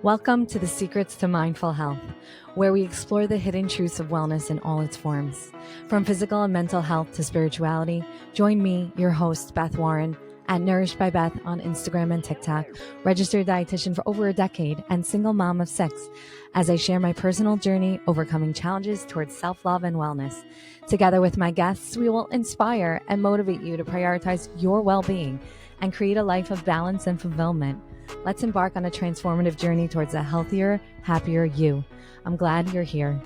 Welcome to the Secrets to Mindful Health, where we explore the hidden truths of wellness in all its forms. From physical and mental health to spirituality, join me, your host, Beth Warren, at Nourished by Beth on Instagram and TikTok, registered dietitian for over a decade, and single mom of 6, as I share my personal journey overcoming challenges towards self-love and wellness. Together with my guests, we will inspire and motivate you to prioritize your well-being and create a life of balance and fulfillment. Let's embark on a transformative journey towards a healthier, happier you. I'm glad you're here.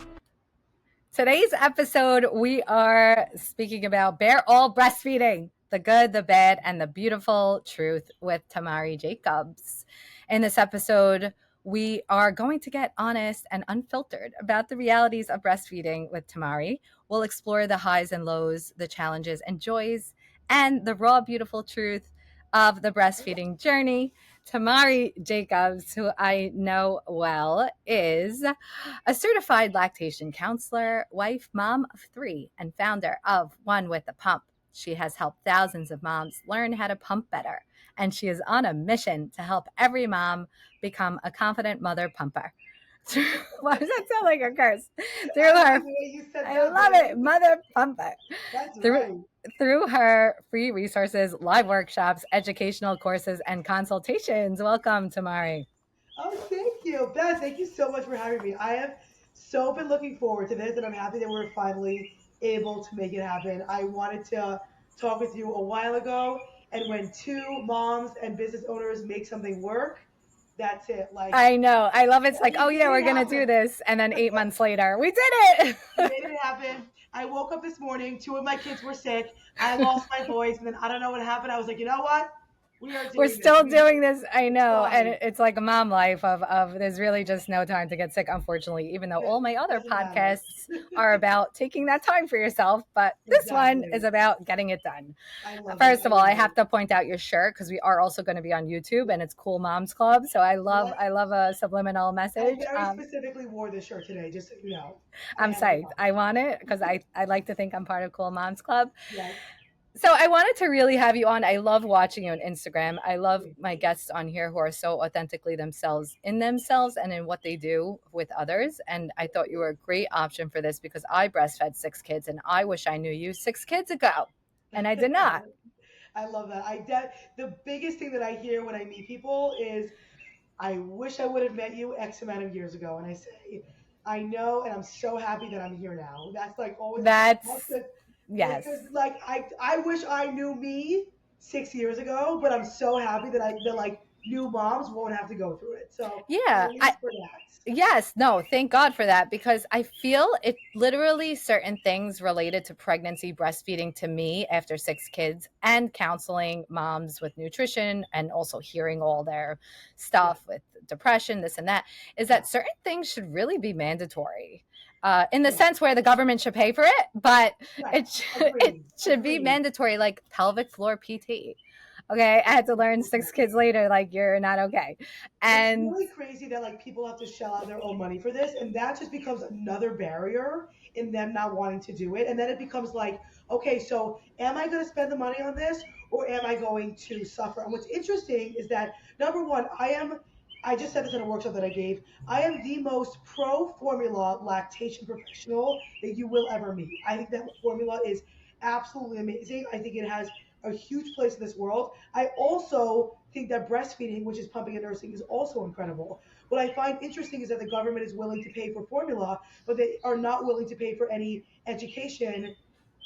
Today's episode, we are speaking about bare all breastfeeding, the good, the bad, and the beautiful truth with Tamari Jacobs. In this episode, we are going to get honest and unfiltered about the realities of breastfeeding with Tamari. We'll explore the highs and lows, the challenges and joys, and the raw, beautiful truth of the breastfeeding journey. Tamari Jacobs, who I know well, is a certified lactation counselor, wife, mom of 3, and founder of One with the Pump. She has helped thousands of moms learn how to pump better, and she is on a mission to help every mom become a confident mother pumper. Why does that sound like a curse? I love it, mother pumper. That's right. Through her free resources, live workshops, educational courses, and consultations. Welcome, Tamari. Oh, thank you, Beth. Thank you so much for having me. I have so been looking forward to this, and I'm happy that we're finally able to make it happen. I wanted to talk with you a while ago, and when two moms and business owners make something work, that's it. Like, I know. I love it's like, we oh yeah, made we're it going to do happen. this. And then 8 months later, we did it. We made it happen. I woke up this morning. 2 of my kids were sick. I lost my voice, and then I don't know what happened. I was like, you know what? We are We're doing this. still doing this. I It's know. And fine. it's like a mom life of there's really just no time to get sick, unfortunately, even though all my other Doesn't matter. podcasts are about taking that time for yourself. But this one is Exactly. about getting it done. I love it. First I of all, love I it. have to point out your shirt because we are also going to be on YouTube and it's Cool Moms Club. So What? I love a subliminal I message. very specifically wore this shirt today, just so you know. I I'm had it psyched. on. I want it because I like to think I'm part of Cool Moms Club. Yes. So I wanted to really have you on. I love watching you on Instagram. I love Thank my you. guests on here who are so authentically themselves and in what they do with others. And I thought you were a great option for this because I breastfed 6 kids and I wish I knew you 6 kids ago. And I did not. I love that. The biggest thing that I hear when I meet people is, I wish I would have met you X amount of years ago. And I say, I know, and I'm so happy that I'm here now. That's like always that's That's the yes. because like I wish I knew me 6 years ago, but I'm so happy that like new moms won't have to go through it. So at Yeah. least for that. Yes, no, thank God for that because I feel it literally certain things related to pregnancy, breastfeeding to me after 6 kids and counseling moms with nutrition and also hearing all their Yeah. stuff with depression, this and that, is Yeah. that certain things should really be mandatory. In the Yeah. sense where the government should pay for it, but Right. it Agreed. should be Agreed. mandatory, like pelvic floor PT. Okay, I had to learn 6 kids later, like you're not okay, It's and really crazy that like people have to shell out their own money for this, and that just becomes another barrier in them not wanting to do it. And then it becomes like, okay, so am I going to spend the money on this, or am I going to suffer? And what's interesting is that, number one, I just said this in a workshop that I gave. I am the most pro formula lactation professional that you will ever meet. I think that formula is absolutely amazing. I think it has a huge place in this world. I also think that breastfeeding, which is pumping and nursing, is also incredible. What I find interesting is that the government is willing to pay for formula, but they are not willing to pay for any education,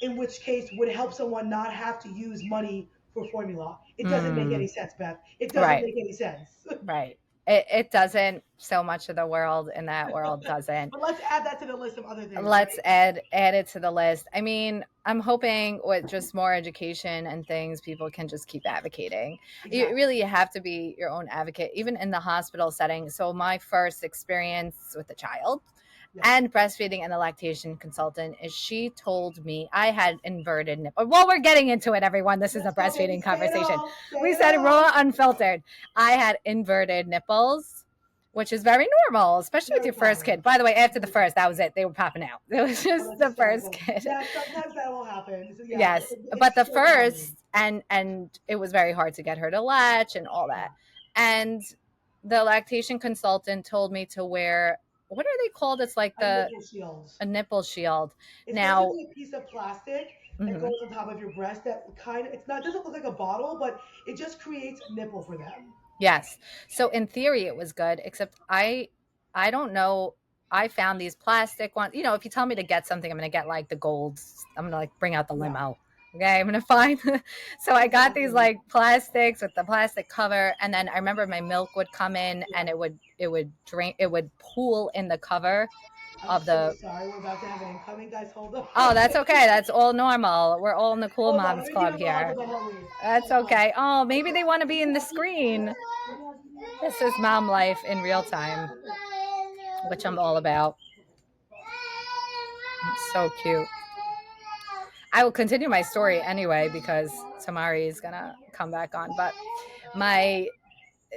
in which case would help someone not have to use money for formula. It doesn't make any mm, sense, Beth. It doesn't right. make any sense. Right. It doesn't. So much of the world in that world doesn't. But let's add that to the list of other things, Let's right? add it to the list. I mean, I'm hoping with just more education and things, people can just keep advocating. You Exactly. really have to be your own advocate, even in the hospital setting. So my first experience with a child Yes. and breastfeeding and the lactation consultant is she told me I had inverted nipple. Well, we're getting into it, everyone. This is a Let's go, baby. breastfeeding Say it conversation. all. Say We it said all. raw, unfiltered. I had inverted nipples, which is very normal, especially with Very your first common. kid. By the way, after the Very first, common. that was it. They were popping out. It was Oh, just that's the first hysterical. kid. Yeah, sometimes that will happen. So, yeah, Yes, but it's the so common. first and it was very hard to get her to latch and all Yeah. that. And the lactation consultant told me to wear, what are they called? It's like A nipple shield. a nipple shield. It's Now, basically a piece of plastic that mhm. goes on top of your breast that kind of, it's not, it doesn't look like a bottle, but it just creates a nipple for them. Yes. So in theory it was good, except I don't know. I found these plastic ones. You know, if you tell me to get something, I'm going to get like the gold. I'm going to like bring out the Yeah, limo. Okay, I'm going to find. So I got these exactly. like plastics with the plastic cover, and then I remember my milk would come in and Yeah. it would drain, it would pool in the cover I'm of so the. sorry. We're about to have an incoming, guys. Hold on. Oh, that's okay. That's all normal. We're all in the cool Hold on. Let moms me give club him a hug here. with a Holly. That's Hold on. okay. Oh, maybe they want to be in the screen. This is mom life in real time, which I'm all about. It's so cute. I will continue my story anyway because Tamari is gonna come back on. But my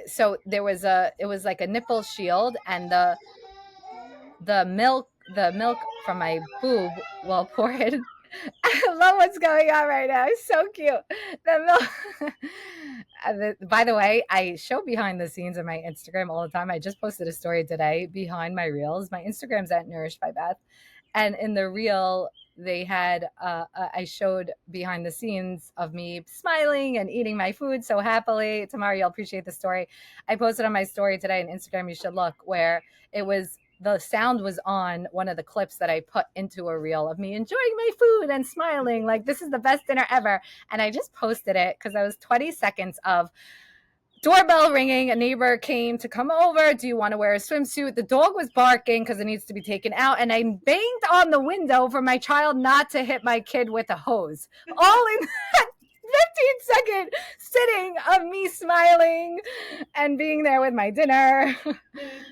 so there was a it was like a nipple shield, and the milk from my boob will pour in. I love what's going on right now. It's so cute. The milk. By the way, I show behind the scenes on my Instagram all the time. I just posted a story today behind my reels. My Instagram's at Nourished by Beth, and in the reel they had I showed behind the scenes of me smiling and eating my food so happily. Tamara, you'll appreciate the story. I posted on my story today on Instagram. You should look, where it was, the sound was on one of the clips that I put into a reel of me enjoying my food and smiling like this is the best dinner ever. And I just posted it because I was 20 seconds of doorbell ringing. A neighbor came to come over. Do you want to wear a swimsuit? The dog was barking because it needs to be taken out. And I banged on the window for my child not to hit my kid with a hose. All in that 15-second sitting of me smiling and being there with my dinner. It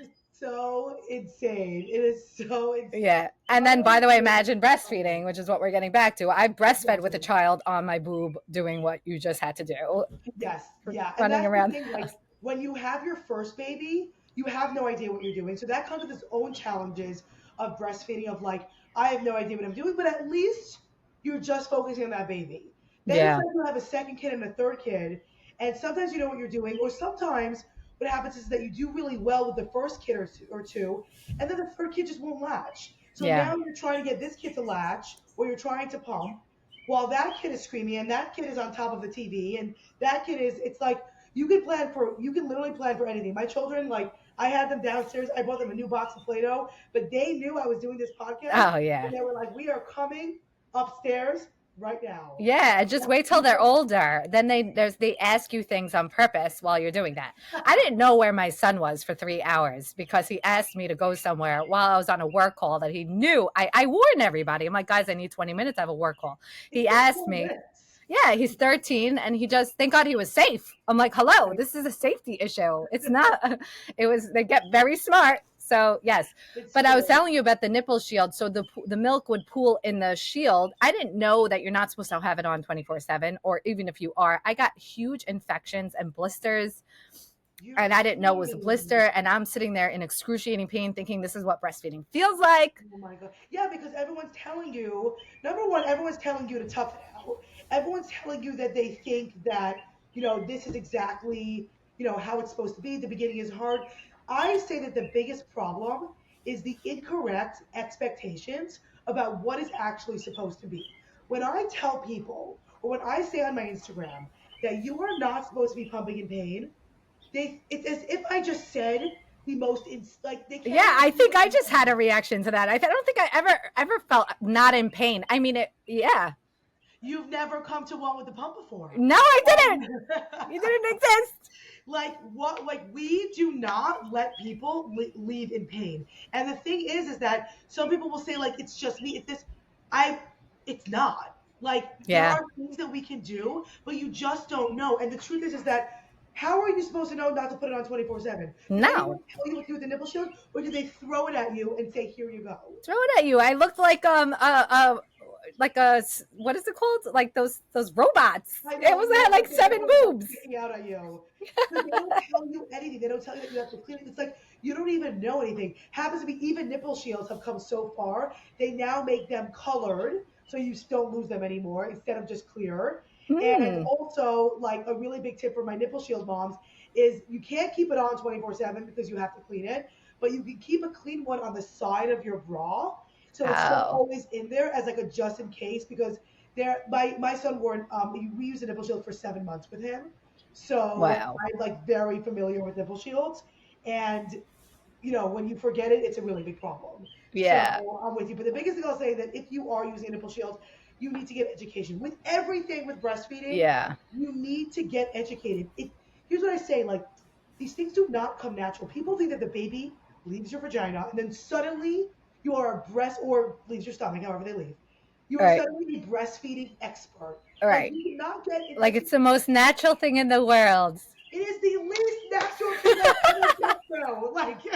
is so insane. It is so insane. Yeah. And My then, by own the way, kid is imagine funny. breastfeeding, which is what we're getting back to. I breastfed with a Exactly. child on my boob doing what you just had to do, Yes, yeah. And running that's the around thing, the like house. when you have your first baby, you have no idea what you're doing. So that comes with its own challenges of breastfeeding, of like, I have no idea what I'm doing, but at least you're just focusing on that baby. Then it's Yeah. like you have a second kid and a third kid, and sometimes you know what you're doing, or sometimes what happens is that you do really well with the first kid or two, and then the third kid just won't latch. So Yeah. now you're trying to get this kid to latch, or you're trying to pump, while that kid is screaming and that kid is on top of the TV and that kid is, it's like you can literally plan for anything. My children, like I had them downstairs, I bought them a new box of Play-Doh, but they knew I was doing this podcast Oh, yeah. and they were like, we are coming upstairs right now. Yeah, just wait till they're older. Then they ask you things on purpose while you're doing that. I didn't know where my son was for 3 hours because he asked me to go somewhere while I was on a work call that he knew. I warn everybody. I'm like, guys, I need 20 minutes. I have a work call. It's He just asked 20 me. minutes. Yeah, he's 13 and he just, thank God he was safe. I'm like, hello, Right. this is a safety issue. It's not, it was, they get very smart. So, yes. It's But I was true. telling you about the nipple shield. So the milk would pool in the shield. I didn't know that you're not supposed to have it on 24/7, or even if you are. I got huge infections and blisters, You're and I didn't know it was a kidding. blister. And I'm sitting there in excruciating pain, thinking this is what breastfeeding feels like. Oh my God. Yeah, because everyone's telling you, number one, everyone's telling you to tough it out. Everyone's telling you that they think that, this is exactly, how it's supposed to be. The beginning is hard. I say that the biggest problem is the incorrect expectations about what is actually supposed to be. When I tell people, or when I say on my Instagram that you are not supposed to be pumping in pain, it's as if I just said the most, like, they can't Yeah, even I think I just had a understand. reaction to that. I don't think I ever felt not in pain. I mean, it. Yeah. You've never come to one with the pump before. No, I didn't. Um, You didn't exist. like what? Like we do not let people leave in pain. And the thing is that some people will say like it's just me. It's this. I. It's not. Like there Yeah. are things that we can do, but you just don't know. And the truth is that how are you supposed to know not to put it on 24/7? Did anyone No. tell you what to do with the nipple shield, or did they throw it at you and say, "Here you go"? Throw it at you. I looked like a, what is it called? Like those robots. I It know, was, you I had look like like there's seven someone boobs. sticking out at you. Because they don't tell you anything. They don't tell you that you have to clean it. It's like you don't even know anything. Happens to be even nipple shields have come so far. They now make them colored so you don't lose them anymore instead of just clear. And Mm. also, like a really big tip for my nipple shield moms is you can't keep it on 24/7 because you have to clean it, but you can keep a clean one on the side of your bra. So it's still Oh, always in there as like a just in case because my son wore we used a nipple shield for 7 months with him. So wow. I'm like very familiar with nipple shields. And when you forget it, it's a really big problem. So Yeah. I'm with you. But the biggest thing I'll say that if you are using a nipple shield, you need to get education. With everything with breastfeeding, Yeah. you need to get educated. Here's what I say, like these things do not come natural. People think that the baby leaves your vagina and then suddenly you are a breast or leaves your stomach, however they leave. You All are right. suddenly a breastfeeding expert. All Like right. you cannot get an Like it's the most natural thing in the world. it is the least natural thing I've ever been through. Like, it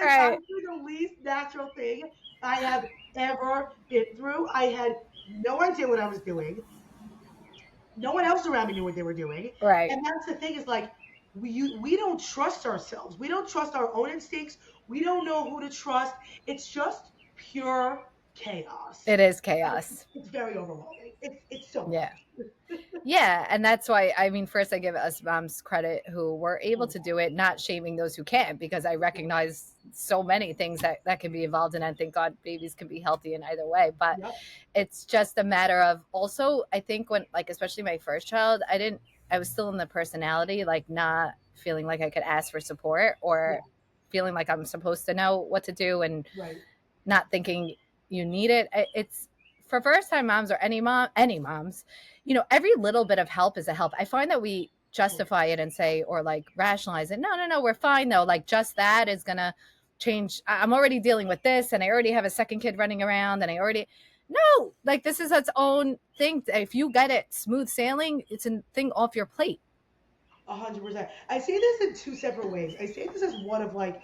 All is right. honestly the least natural thing I have ever been through. I had no idea what I was doing. No one else around me knew what they were doing. Right. And that's the thing is like, we don't trust ourselves. We don't trust our own instincts. We don't know who to trust. It's just pure chaos. It is And chaos. it's very overwhelming. It's so Yeah. much. Yeah, and that's why I mean, first I give us moms credit who were able Oh, to do it, not shaming those who can't, because I recognize so many things that can be involved in it. And thank God babies can be healthy in either way. But yep. it's just a matter of also, I think when like especially my first child, I was still in the personality, like not feeling like I could ask for support Yeah. or feeling like I'm supposed to know what to do and Right. not thinking you need it. It's for first time moms or any moms, every little bit of help is a help. I find that we Oh, justify it and say, or like rationalize it. No, no, no, we're fine though. Like just that is going to change. I'm already dealing with this and I already have a second kid running around and no, like this is its own thing. If you get it smooth sailing, it's a thing off your plate. 100%. I say this in two separate ways. I say this as one of like,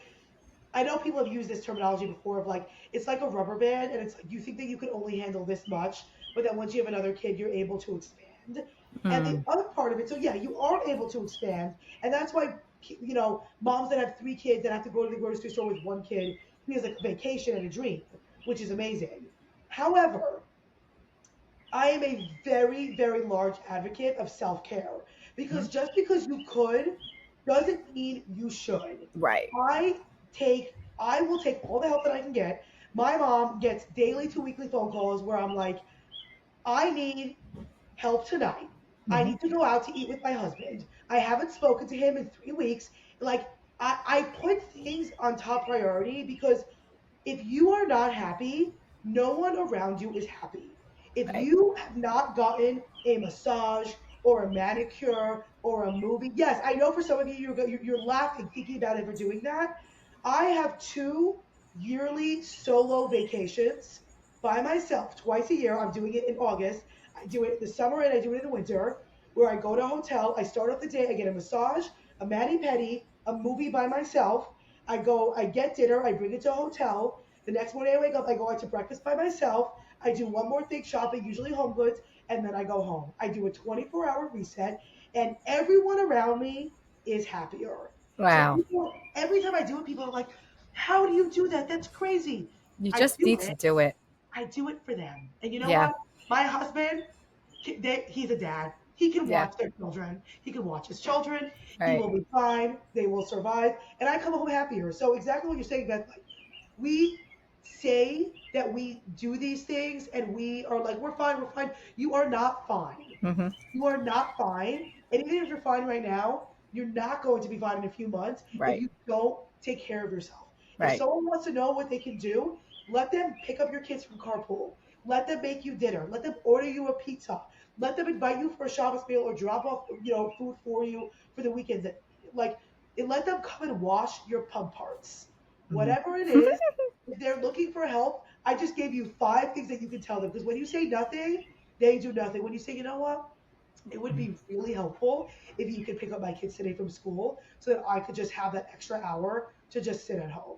I know people have used this terminology before of like, it's like a rubber band, and it's like you think that you can only handle this much, but then once you have another kid, you're able to expand. And the Mm, other part of it, so yeah, you are able to expand, and that's why moms that have 3 kids that have to go to the grocery store with one kid feels like a vacation and a dream, which is amazing. However, I am a very, very large advocate of self care because mm, just because you could doesn't mean you should. right. I I will take all the help that I can get. My mom gets daily to weekly phone calls where I'm like, I need help tonight. I Hmm. need to go out to eat with my husband. I haven't spoken to him in 3 weeks. Like, I put things on top priority because if you are not happy, no one around you is happy. If Right. you have not gotten a massage or a manicure or a movie, yes, I know for some of you you're laughing thinking about ever doing that. I have 2 yearly solo vacations by myself twice a year. I'm doing it in August. I do it in the summer and I do it in the winter, where I go to a hotel. I start off the day. I get a massage, a mani pedi, a movie by myself. I get dinner, I bring it to a hotel. The next morning I wake up, I go out to breakfast by myself. I do one more thing shopping, usually home goods, and then I go home. I do a 24-hour reset, and everyone around me is happier. So Wow. every time I do it, people are like, how do you do that? That's crazy. You I just do need to it. do it. I do it for them. And you know Yeah. what? My husband, he's a dad. He can Yeah. watch their children. He can watch his children. He Right. will be fine. They will survive. And I come home happier. So exactly what you're saying, Beth. Like we say that we do these things and we are like, we're fine, we're fine. You are not fine. Hmm. You are not fine. And even if you're fine right now, you're not going to be fine in a few months if Right. you don't take care of yourself. If Right. someone wants to know what they can do, let them pick up your kids from carpool. Let them make you dinner. Let them order you a pizza. Let them invite you for a Shabbos meal or drop off, food for you for the weekends. Like, and let them come and wash your pump parts. Hmm. Whatever it is, if they're looking for help, I just gave you 5 things that you can tell them. Because when you say nothing, they do nothing. When you say, you know what, it would be really helpful if you could pick up my kids today from school so that I could just have that extra hour to just sit at home.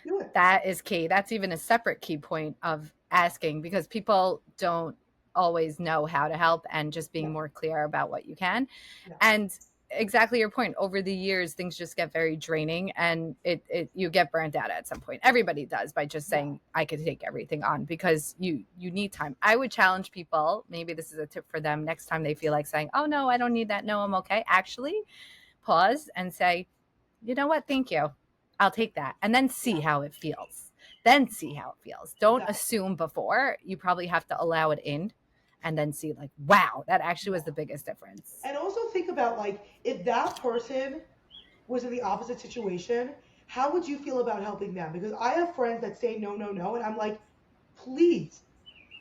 Do it. That is key. That's even a separate key point of asking because people don't always know how to help and just being Yeah, more clear about what you can. yeah, And exactly your point. Over the years, things just get very draining, and you get burnt out at some point. Everybody does, by just saying I could take everything on, because you need time. I would challenge people. Maybe this is a tip for them next time they feel like saying, "Oh no, I don't need that. No, I'm okay." Actually, pause and say, "You know what? Thank you. I'll take that," and then see how it feels. Then see how it feels. Don't assume before. You probably have to allow it in, and then see, like, wow, that actually was the biggest difference. And also think about, like, if that person was in the opposite situation, how would you feel about helping them? Because I have friends that say no, no, no, and I'm like, please,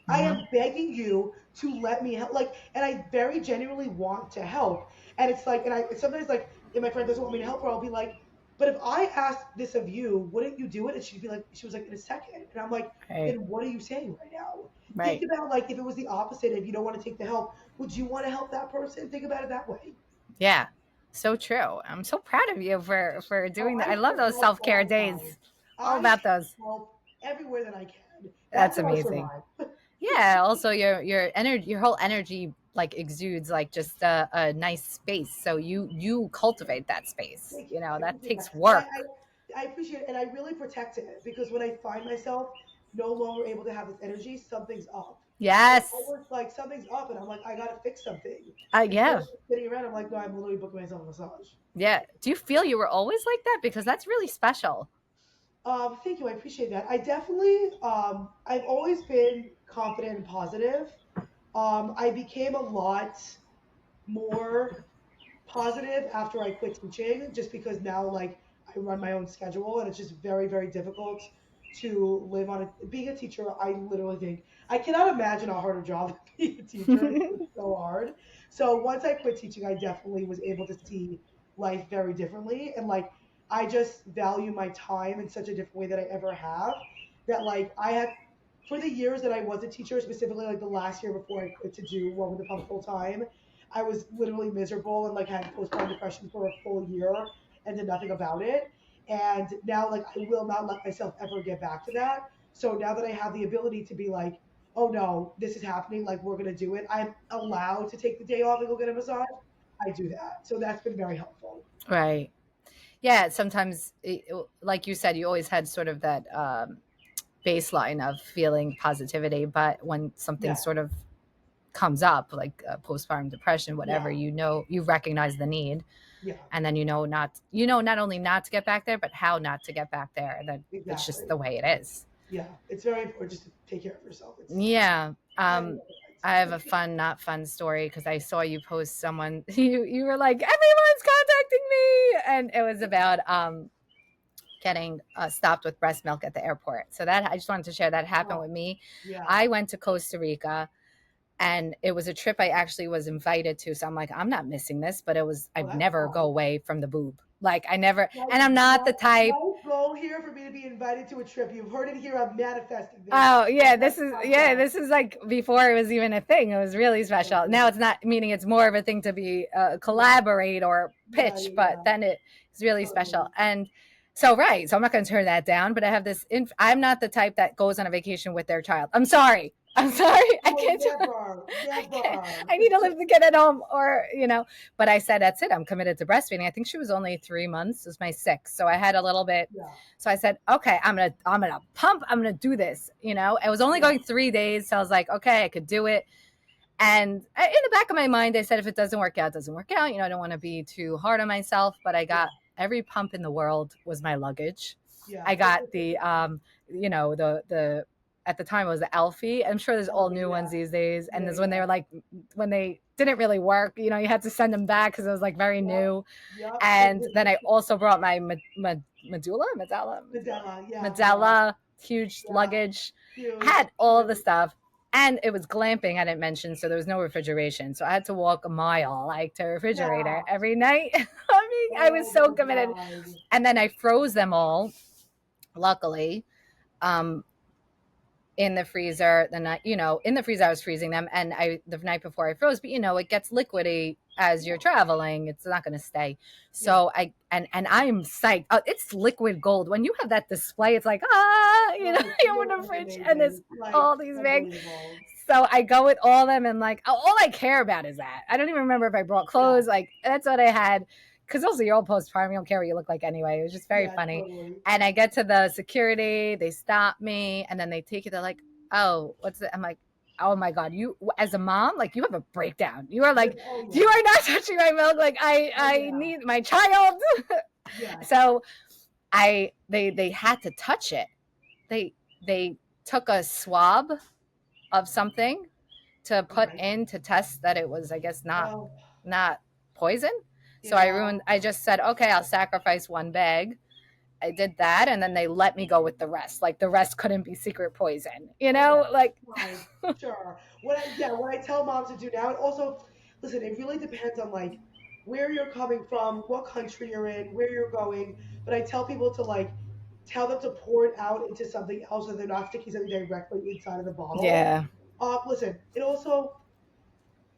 I Mm-hmm. am begging you to let me help. Like, and I very genuinely want to help. And it's like, and I sometimes, like, if my friend doesn't want me to help her, I'll be like, but if I asked this of you, wouldn't you do it? And she'd be like, she was like, in a second. And I'm like, Right. then what are you saying right now? Think Right. about, like, if it was the opposite, if you don't want to take the help, would you want to help that person? Think about it that way. Yeah. So true. I'm so proud of you for Oh, doing that. I I love those help self-care all the days. time. All I about those. help everywhere that I can. That's That's how I amazing. survive. Yeah. Also, your energy, your whole energy, like, exudes like just a nice space. So you cultivate that space. Thank you. I That appreciate takes that. And work. I appreciate it. And I really protect it because when I find myself no longer able to have this energy, something's up. It's Yes. always like something's up, and I'm like, I gotta fix something. Instead Yeah. of just sitting around, I'm like, no, I'm literally booking myself a massage. Yeah. Do you feel you were always like that? Because that's really special. Thank you. I appreciate that. I definitely, I've always been confident and positive. I became a lot more positive after I quit teaching, just because now, like, I run my own schedule and it's just very, very difficult to live on it. Being a teacher, I literally think I cannot imagine a harder job than being a teacher. It's just so hard. So once I quit teaching, I definitely was able to see life very differently. And, like, I just value my time in such a different way that I ever have. That, like, I had, for the years that I was a teacher, specifically like the last year before I quit to do One with the Pump full time, I was literally miserable and, like, had postpartum depression for a full year and did nothing about it. And now, like, I will not let myself ever get back to that. So now that I have the ability to be like, oh no, this is happening, like, we're gonna do it. I'm allowed to take the day off and go get a massage. I do that. So that's been very helpful. Right. Yeah. Sometimes, like you said, you always had sort of that baseline of feeling positivity, but when something Yeah. sort of comes up, like postpartum depression, whatever, Yeah. you recognize the need, Yeah. and then not only not to get back there, but how not to get back there, and then it's just Exactly. the way it is. Yeah. It's very important just to take care of yourself. It's Yeah. highly I have a recommend. fun, not fun story, because I saw you post someone, you were like, everyone's contacting me, and it was about getting stopped with breast milk at the airport. So that, I just wanted to share, that happened Oh, with me. yeah. I went to Costa Rica, and it was a trip I actually was invited to. So I'm like, I'm not missing this, but Oh, I'd that's never go fun. away from the boob. Like, I never, Like, and I'm not the type. life goal here for me to be invited to a trip. You've heard it here. I'm manifesting this. Oh yeah, Next podcast. this is like before it was even a thing. It was really special. Now it's not, meaning it's more of a thing to be Yeah, collaborate or yeah, pitch, yeah, but yeah. then it's really special. Totally. And so, right, so I'm not going to turn that down. But I have this. I'm not the type that goes on a vacation with their child. I'm sorry. I'm sorry. I Oh, can't do it. never, I can't. never. I need to leave the kid at home, or But I said, that's it. I'm committed to breastfeeding. I think she was only 3 months. It was my sixth, so I had a little bit. Yeah, So I said, okay, I'm gonna pump. I'm gonna do this. It was only yeah, going 3 days, so I was like, okay, I could do it. And in the back of my mind, I said, if it doesn't work out, it doesn't work out. I don't want to be too hard on myself. But I yeah, got every pump in the world was my luggage. yeah. I got the the at the time it was the Alfie. I'm sure there's all Okay, new yeah, ones these days. And yeah, there's when they yeah. were like, when they didn't really work, you had to send them back because it was like very Yep, new. yep. And then I also brought my Medela, yeah, yeah, Medela, huge yeah. luggage. I Huge, had all the huge. stuff. And it was glamping, I didn't mention, so there was no refrigeration. So I had to walk a mile, like, to a refrigerator Yeah. every night. I mean, I was Oh so my committed. God. And then I froze them all, luckily. Um, in the freezer the night, in the freezer I was freezing them, and the night before I froze, but it gets liquidy as you're Yeah, traveling. It's not going to stay. yeah. So and I'm psyched. It's liquid gold. When you have that display, it's like, No, it's you in the literally fridge, and amazing. there's Like, all these big. unbelievable. So I go with all of them, and like all I care about is that. I don't even remember if I brought clothes. Like that's what I had. Because also you're all postpartum, you don't care what you look like anyway. It was just very funny. Totally. And I get to the security, they stop me, and then they take it. They're like, "Oh, what's it?" I'm like, "Oh my god, you as a mom, like you have a breakdown. You are like, you are not touching my milk. Like I need my child." So they had to touch it. They took a swab of something to put in to test that it was, I guess, not poison. So I just said, okay, I'll sacrifice one bag. I did that, and then they let me go with the rest. Like the rest couldn't be secret poison, like. Sure. What I tell moms to do now, and also, listen, it really depends on like where you're coming from, what country you're in, where you're going. But I tell people to like tell them to pour it out into something else so they're not sticking something directly inside of the bottle. Yeah. Listen,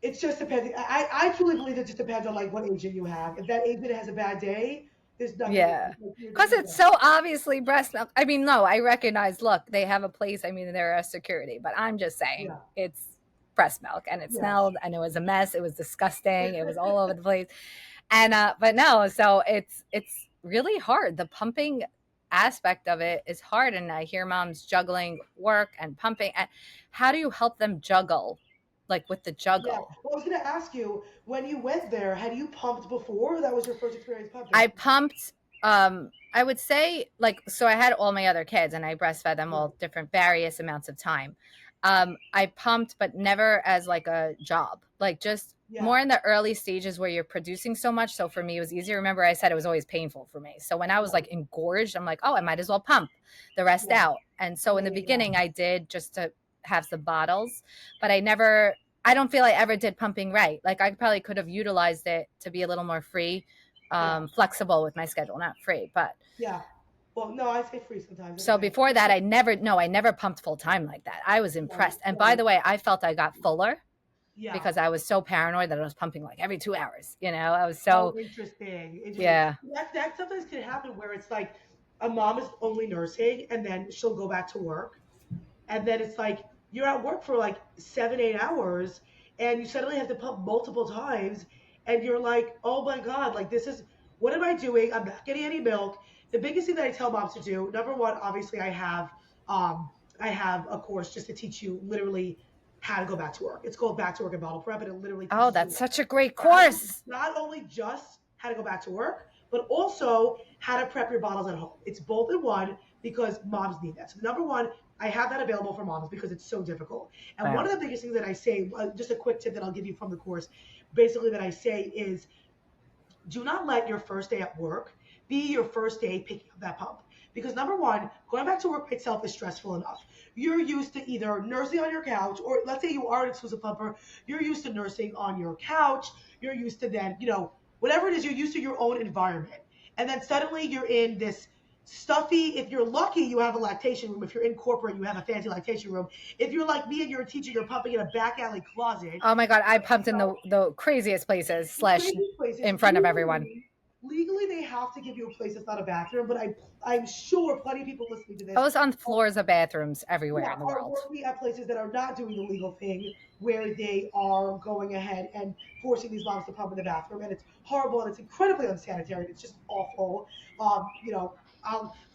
it's just depending. I truly believe it just depends on like what agent you have. If that agent has a bad day, there's nothing. Yeah. Because it's so obviously breast milk. I mean, no, I recognize, look, they have a place. I mean, they're a security, but I'm just saying it's breast milk, and it smelled, and it was a mess. It was disgusting. It was all over the place. And, but no, so it's really hard. The pumping aspect of it is hard. And I hear moms juggling work and pumping. And how do you help them juggle? Like with the juggle. Yeah. Well, I was going to ask you, when you went there, had you pumped before, or that was your first experience pumping? I pumped, I would say, like, so I had all my other kids, and I breastfed them all different, various amounts of time. I pumped, but never as like a job, like just more in the early stages where you're producing so much. So for me, it was easier. Remember, I said it was always painful for me. So when I was like engorged, I'm like, oh, I might as well pump the rest out. And so in the beginning, I did just to have some bottles, but I don't feel I ever did pumping right. Like I probably could have utilized it to be a little more free, flexible with my schedule, not free, but well, no, I say free sometimes. So before that, I never pumped full time like that. I was impressed. And by the way, I felt I got fuller because I was so paranoid that I was pumping like every 2 hours. I was so interesting. Yeah. That sometimes can happen where it's like a mom is only nursing and then she'll go back to work. And then it's like you're at work for like 7-8 hours and you suddenly have to pump multiple times and you're like, oh my God, like what am I doing? I'm not getting any milk. The biggest thing that I tell moms to do, number one, obviously I have a course just to teach you literally how to go back to work. It's called Back to Work and Bottle Prep, and it literally teaches that's such a great course. Not only just how to go back to work, but also how to prep your bottles at home. It's both in one because moms need that. So number one, I have that available for moms because it's so difficult. And one of the biggest things that I say, just a quick tip that I'll give you from the course, basically that I say is, do not let your first day at work be your first day picking up that pump. Because number one, going back to work by itself is stressful enough. You're used to either nursing on your couch, or let's say you are an exclusive pumper, you're used to nursing on your couch. You're used to then, whatever it is, you're used to your own environment. And then suddenly you're in this stuffy, if you're lucky, you have a lactation room. If you're in corporate, you have a fancy lactation room. If you're like me and you're a teacher, you're pumping in a back alley closet. Oh my God, I pumped in the craziest places / in front of everyone. Legally, they have to give you a place that's not a bathroom, but I'm sure plenty of people listening to this. I was on floors of bathrooms everywhere in the world. Are working at places that are not doing the legal thing, where they are going ahead and forcing these moms to pump in the bathroom, and it's horrible and it's incredibly unsanitary. It's just awful. I'll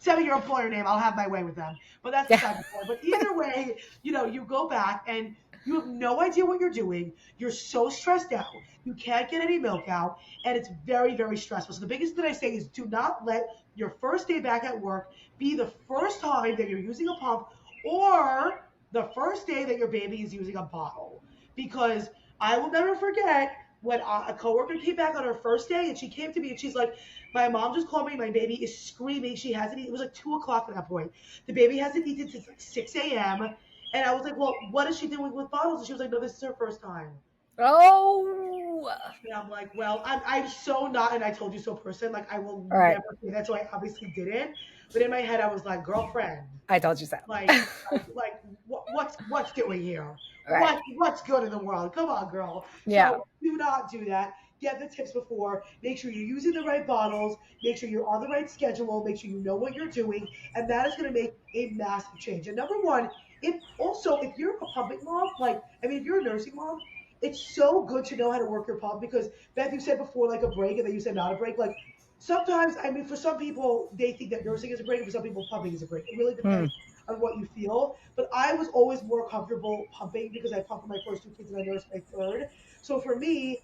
tell me your employer name. I'll have my way with them. But that's the side before. But either way, you go back and you have no idea what you're doing. You're so stressed out. You can't get any milk out, and it's very, very stressful. So the biggest thing I say is do not let your first day back at work be the first time that you're using a pump or the first day that your baby is using a bottle. Because I will never forget when a coworker came back on her first day, and she came to me and she's like, my mom just called me. My baby is screaming. She hasn't eaten. It was like 2 o'clock at that point. The baby hasn't eaten since like 6 a.m. And I was like, well, what is she doing with bottles? And she was like, no, this is her first time. Oh. And I'm like, well, I'm so not an I told you so person. Like, I will never say that. So I obviously didn't. But in my head, I was like, girlfriend. I told you so. Like what's doing here? Right. What's good in the world? Come on, girl. Yeah. So do not do that. Get the tips before. Make sure you're using the right bottles. Make sure you're on the right schedule. Make sure you know what you're doing. And that is going to make a massive change. And number one, if you're a pumping mom, like, I mean, if you're a nursing mom, it's so good to know how to work your pump because Beth, you said before like a break, and then you said not a break. Like sometimes, I mean, for some people, they think that nursing is a break, and for some people, pumping is a break. It really Hmm. depends on what you feel. But I was always more comfortable pumping because I pumped for my first two kids and I nursed my third. So for me,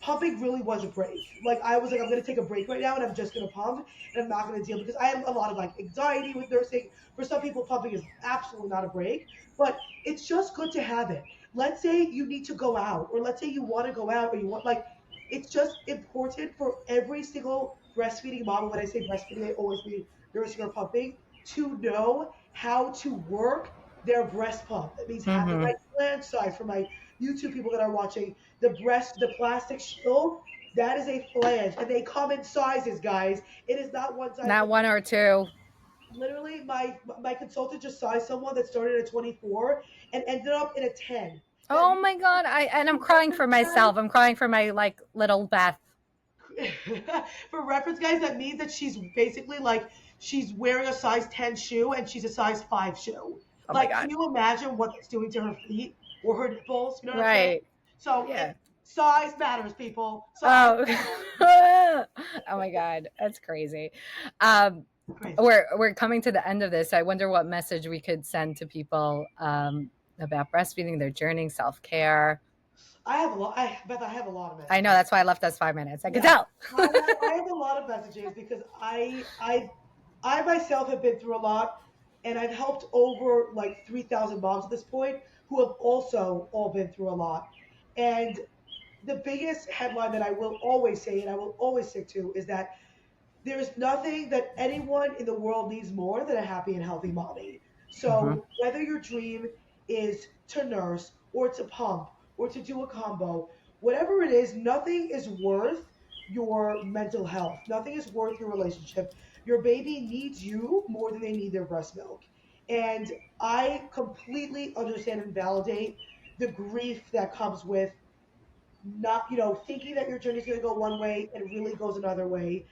pumping really was a break. Like I was like, I'm gonna take a break right now and I'm just gonna pump and I'm not gonna deal because I have a lot of like anxiety with nursing. For some people, pumping is absolutely not a break, but it's just good to have it. Let's say you need to go out, or let's say you want to go out, or you want like it's just important for every single breastfeeding mom. And when I say breastfeeding, I always mean nursing or pumping to know how to work their breast pump. That means have the Hmm. right flange size for my YouTube people that are watching the plastic shield, that is a flange, and they come in sizes, guys. It is not one size Not fits one or two. literally. My consultant just sized someone that started at 24 and ended up in a 10. That Oh my god! I'm for crying for reference, myself. I'm crying for my like little Beth. guys, for reference, guys, that means that she's basically like she's wearing a size 10 shoe and she's a size 5 shoe. Oh my Like, can god! you imagine what that's doing to her feet or her nipples? You know what I'm saying? Right? So Yeah. size matters, people. Size Oh. matters. Oh my god, that's crazy. Um, Crazy. we're coming to the end of this. I wonder what message we could send to people about breastfeeding, their journey, self care. I have a lot. Beth, I have a lot of I know messages. that's why I left us 5 minutes. I could Yeah, tell. I have a lot of messages because I myself have been through a lot, and I've helped over like 3,000 moms at this point who have also all been through a lot. And the biggest headline that I will always say and I will always stick to is that there's nothing that anyone in the world needs more than a happy and healthy mommy. Hmm. So whether your dream is to nurse or to pump or to do a combo, whatever it is, nothing is worth your mental health. Nothing is worth your relationship. Your baby needs you more than they need their breast milk. And I completely understand and validate the grief that comes with not, thinking that your journey is going to go one way and really goes another way.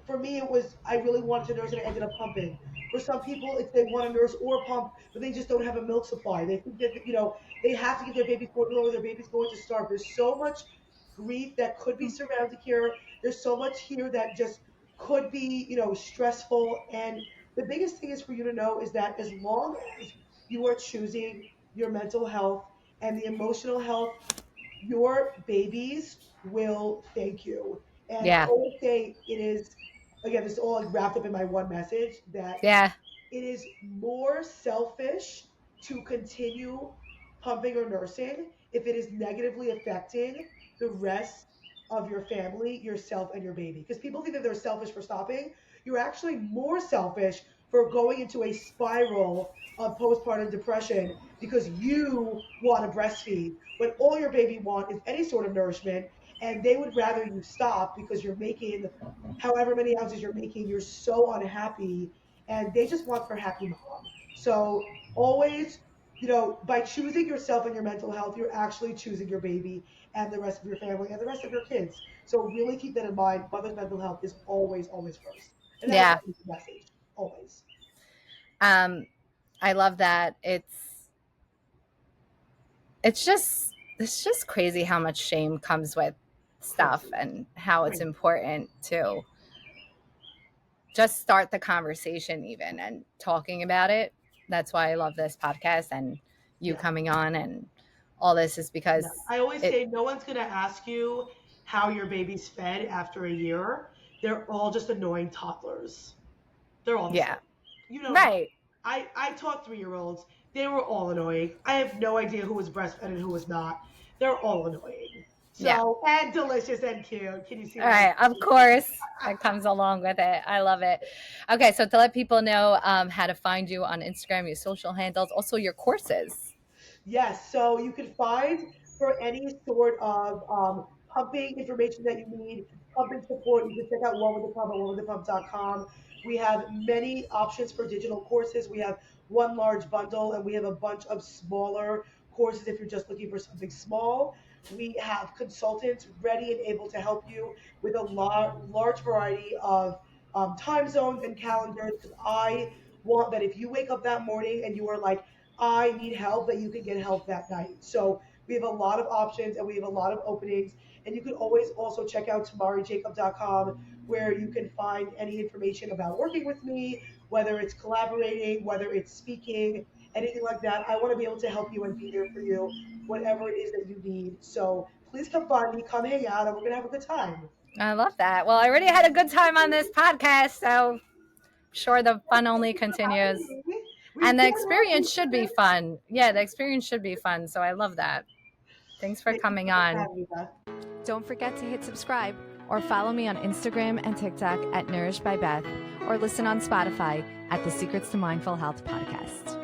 For me, it was, I really wanted to nurse and I ended up pumping. For some people, it's they want to nurse or pump, but they just don't have a milk supply. They think that, they have to give their baby formula or their baby's going to starve. There's so much grief that could be surrounded here. There's so much here that just could be, stressful. And the biggest thing is for you to know is that as long as you are choosing your mental health and the emotional health, your babies will thank you. And I Yeah. always say it is, again, this is all like wrapped up in my one message that Yeah. it is more selfish to continue pumping or nursing if it is negatively affecting the rest of your family, yourself, and your baby. Because people think that they're selfish for stopping. You're actually more selfish for going into a spiral of postpartum depression because you want to breastfeed when all your baby want is any sort of nourishment, and they would rather you stop because you're making however many ounces you're making, you're so unhappy, and they just want their happy mom. So always, by choosing yourself and your mental health, you're actually choosing your baby and the rest of your family and the rest of your kids. So really keep that in mind. Mother's mental health is always, always first. And that is Yeah. always the message. Always. Um, I love that. It's just crazy how much shame comes with stuff Crazy. and how it's Crazy. important to just start the conversation even and talking about it. That's why I love this podcast and you Yeah. coming on and all this is Yeah. because I always it say no one's going to ask you how your baby's fed after a year. They're all just annoying toddlers. They're all the same. yeah. You know, Right. I taught 3-year-olds. They were all annoying. I have no idea who was breastfed and who was not. They're all annoying. Yeah. So, and delicious and cute. Can you see All what I right. Of did? course. It comes along with it. I love it. Okay. So to let people know how to find you on Instagram, your social handles, also your courses. Yes, so you can find for any sort of pumping information that you need, pumping support, you can check out One with the Pump at onewiththepump.com. We have many options for digital courses. We have one large bundle, and we have a bunch of smaller courses if you're just looking for something small. We have consultants ready and able to help you with a large variety of time zones and calendars. Because I want that if you wake up that morning and you are like, I need help, that you can get help that night. So we have a lot of options and we have a lot of openings. And you can always also check out tamarijacob.com, where you can find any information about working with me, whether it's collaborating, whether it's speaking, anything like that. I want to be able to help you and be there for you, whatever it is that you need. So please come find me, come hang out, and we're going to have a good time. I love that. Well, I already had a good time on this podcast, so I'm sure the fun only continues. We And the can't have experience should be fun. Yeah, the experience should be fun. So I love that. Thanks for Thank you coming so much for on. having me, Beth. Don't forget to hit subscribe or follow me on Instagram and TikTok at Nourished by Beth, or listen on Spotify at the Secrets to Mindful Health podcast.